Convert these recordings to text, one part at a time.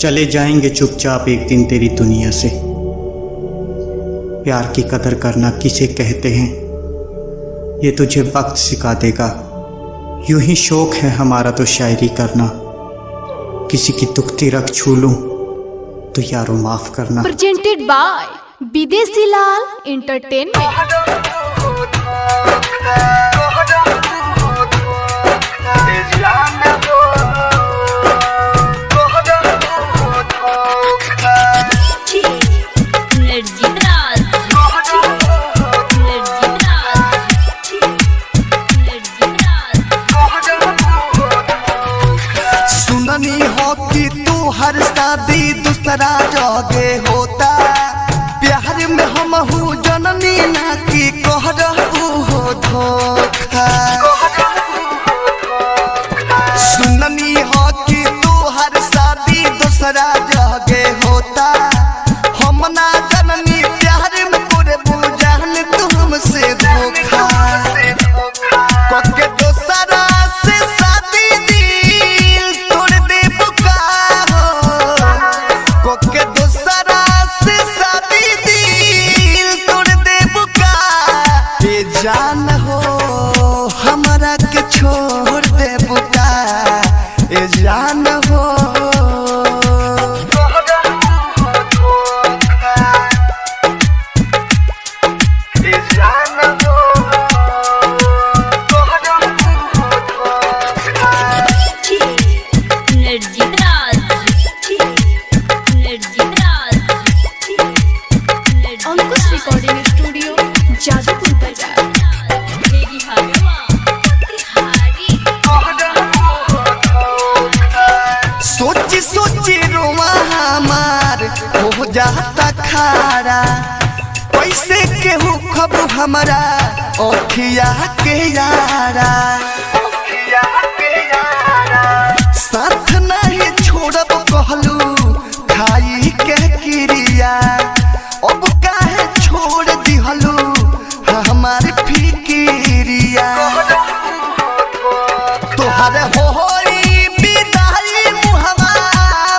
चले जाएंगे चुपचाप एक दिन तेरी दुनिया से। प्यार की कदर करना किसे कहते हैं ये तुझे वक्त सिखा देगा। यूं ही शौक है हमारा तो शायरी करना, किसी की दुखती रख छू लूं तो यारो माफ करना। प्रेजेंटेड बाय विदेशी लाल एंटरटेनमेंट। सुननी हो कि तू हर शादी दूसरा जगे होता, प्यार में हम हूँ जननी ना कि कह रहू हो धोखा। सुननी हो कि तू हर शादी दूसरा जगे होता, हम ना जननी प्यार में पूरे बुझान तुमसे धोखा। कोके दूसरा से शादी दिल तोड़ दे बुका हो, कोके दूसरा से शादी दिल तोड़ दे बुका। ये जान हो हमारा के छोड़ दे बुका, ये जान हो। अंकुश रिकॉर्डिंग स्टूडियो जादूपुर बाजार। सोची सोची रोमा हमार हो जाता खारा, पैसे के हो खब हमारा ओखिया के यारा। साथ नहीं छोड़ब कहलू खाई के क्रिया, अब काहे छोड़ दिहलू हमारी फिकिरिया। तोहरे होई विदाई मुहवा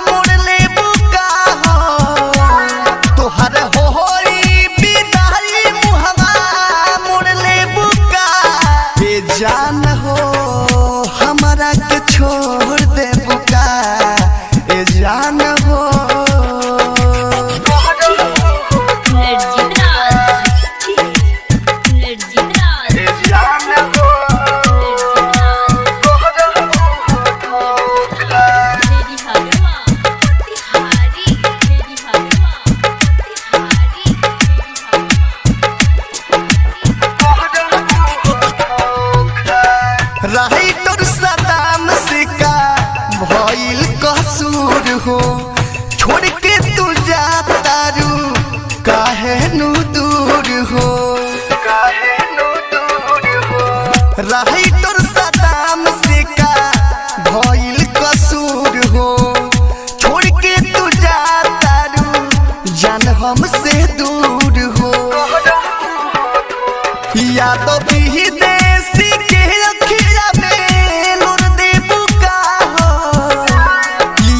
मोड़ ले बुका हो, तोहरे होई विदाई मुहवा मोड़ ले बुका। बेजान हो हमारा के छोड़ दे बुका, ए जान हो। रही तोर सदाम सिका भइल कसूर हो, छोड़ के तू जाता रू काहे नु दूर हो। रही तोर सदाम सिका भइल कसूर हो, छोड़ के तू जाता रू जान हमसे दूर हो। यादों भी देसी के अखिया में नूर दे बुका हो,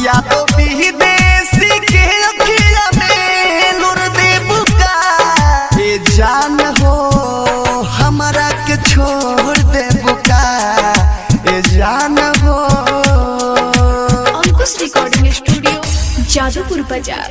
यादों भी देसी के अखिया में नूर दे बुका। ये जान हो हमारा के छोड़ दे बुका, ये जान हो। अंकुश रिकॉर्डिंग स्टूडियो जादूपुर बाजार।